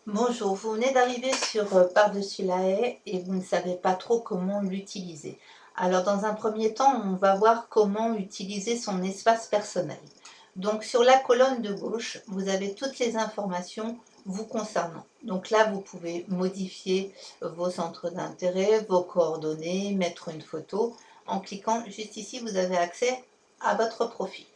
Bonjour, vous venez d'arriver sur Par-dessus la haie et vous ne savez pas trop comment l'utiliser. Alors dans un premier temps, on va voir comment utiliser son espace personnel. Donc sur la colonne de gauche, vous avez toutes les informations vous concernant. Donc là, vous pouvez modifier vos centres d'intérêt, vos coordonnées, mettre une photo. En cliquant juste ici, vous avez accès à votre profil.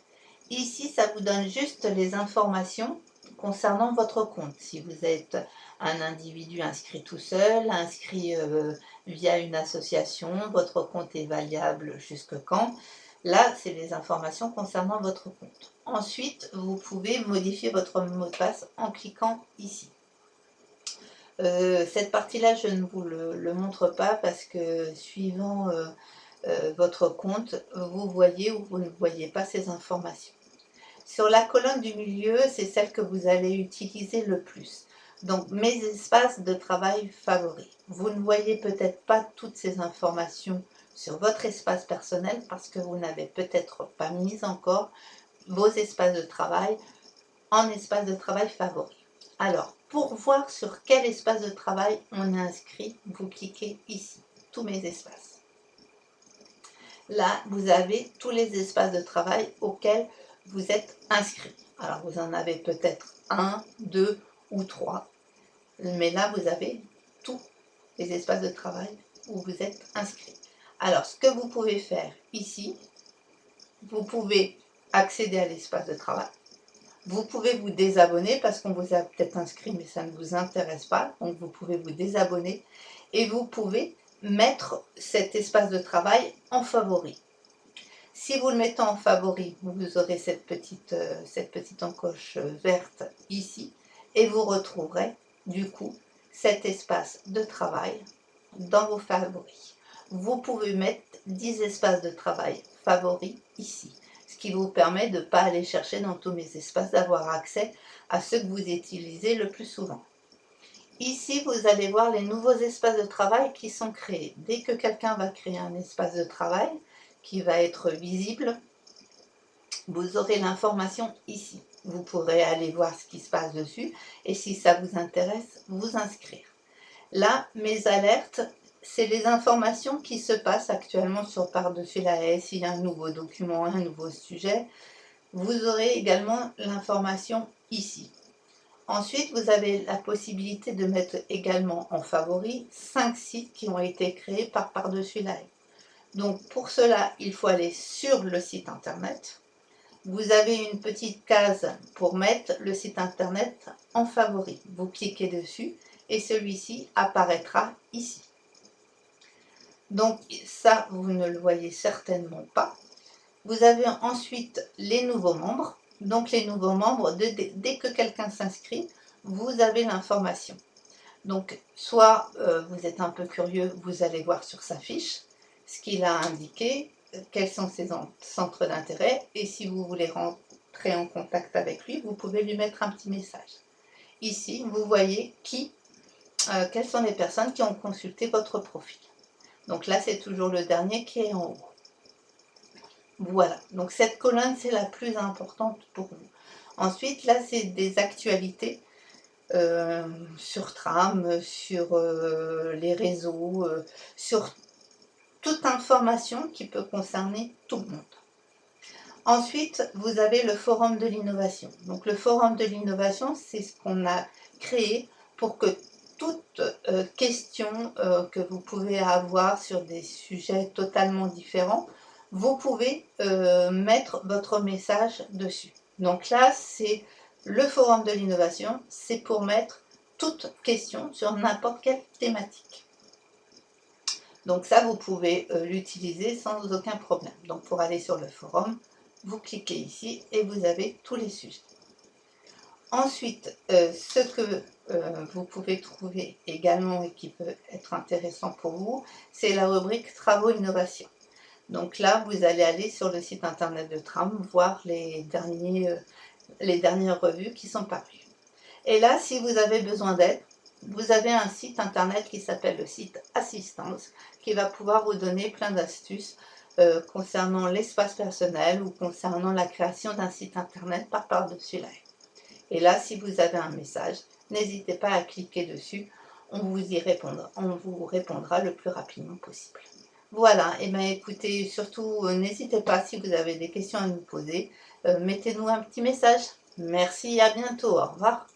Ici, ça vous donne juste les informations concernant votre compte. Si vous êtes un individu inscrit tout seul, inscrit via une association, votre compte est valable jusque quand. Là, c'est les informations concernant votre compte. Ensuite, vous pouvez modifier votre mot de passe en cliquant ici. Cette partie-là, je ne vous le montre pas parce que suivant votre compte, vous voyez ou vous ne voyez pas ces informations. Sur la colonne du milieu, c'est celle que vous allez utiliser le plus. Donc, mes espaces de travail favoris. Vous ne voyez peut-être pas toutes ces informations sur votre espace personnel parce que vous n'avez peut-être pas mis encore vos espaces de travail en espace de travail favoris. Alors, pour voir sur quel espace de travail on est inscrit, vous cliquez ici, tous mes espaces. Là, vous avez tous les espaces de travail auxquels vous êtes inscrit. Alors, vous en avez peut-être un, deux ou trois, mais là, vous avez tous les espaces de travail où vous êtes inscrit. Alors, ce que vous pouvez faire ici, vous pouvez accéder à l'espace de travail. Vous pouvez vous désabonner parce qu'on vous a peut-être inscrit, mais ça ne vous intéresse pas. Donc, vous pouvez vous désabonner et vous pouvez mettre cet espace de travail en favori. Si vous le mettez en favori, vous aurez cette petite encoche verte ici et vous retrouverez du coup cet espace de travail dans vos favoris. Vous pouvez mettre 10 espaces de travail favoris ici, ce qui vous permet de ne pas aller chercher dans tous mes espaces, d'avoir accès à ceux que vous utilisez le plus souvent. Ici, vous allez voir les nouveaux espaces de travail qui sont créés. Dès que quelqu'un va créer un espace de travail qui va être visible, vous aurez l'information ici. Vous pourrez aller voir ce qui se passe dessus et si ça vous intéresse, vous inscrire. Là, mes alertes, c'est les informations qui se passent actuellement sur Par-dessus la haie. S'il y a un nouveau document, un nouveau sujet, vous aurez également l'information ici. Ensuite, vous avez la possibilité de mettre également en favori 5 sites qui ont été créés par Par-dessus la haie. Donc pour cela, il faut aller sur le site internet. Vous avez une petite case pour mettre le site internet en favori. Vous cliquez dessus et celui-ci apparaîtra ici. Donc ça, vous ne le voyez certainement pas. Vous avez ensuite les nouveaux membres. Donc les nouveaux membres, dès que quelqu'un s'inscrit, vous avez l'information. Donc soit vous êtes un peu curieux, vous allez voir sur sa fiche ce qu'il a indiqué, quels sont ses centres d'intérêt, et si vous voulez rentrer en contact avec lui, vous pouvez lui mettre un petit message. Ici, vous voyez quelles sont les personnes qui ont consulté votre profil. Donc là, c'est toujours le dernier qui est en haut. Voilà, donc cette colonne, c'est la plus importante pour vous. Ensuite, là, c'est des actualités sur Tram, sur les réseaux, sur toute information qui peut concerner tout le monde. Ensuite, vous avez le forum de l'innovation. Donc le forum de l'innovation, c'est ce qu'on a créé pour que toute question que vous pouvez avoir sur des sujets totalement différents, vous pouvez mettre votre message dessus. Donc là, c'est le forum de l'innovation, c'est pour mettre toute question sur n'importe quelle thématique. Donc ça, vous pouvez l'utiliser sans aucun problème. Donc pour aller sur le forum, vous cliquez ici et vous avez tous les sujets. Ensuite, ce que vous pouvez trouver également et qui peut être intéressant pour vous, c'est la rubrique Travaux Innovation. Donc là, vous allez aller sur le site internet de Tram, voir les dernières revues qui sont parues. Et là, si vous avez besoin d'aide, vous avez un site internet qui s'appelle le site Assistance, qui va pouvoir vous donner plein d'astuces concernant l'espace personnel ou concernant la création d'un site internet par Par-dessus la haie. Et là, si vous avez un message, n'hésitez pas à cliquer dessus, on vous répondra le plus rapidement possible. Voilà, et bien écoutez, surtout n'hésitez pas si vous avez des questions à nous poser, mettez-nous un petit message. Merci, à bientôt, au revoir.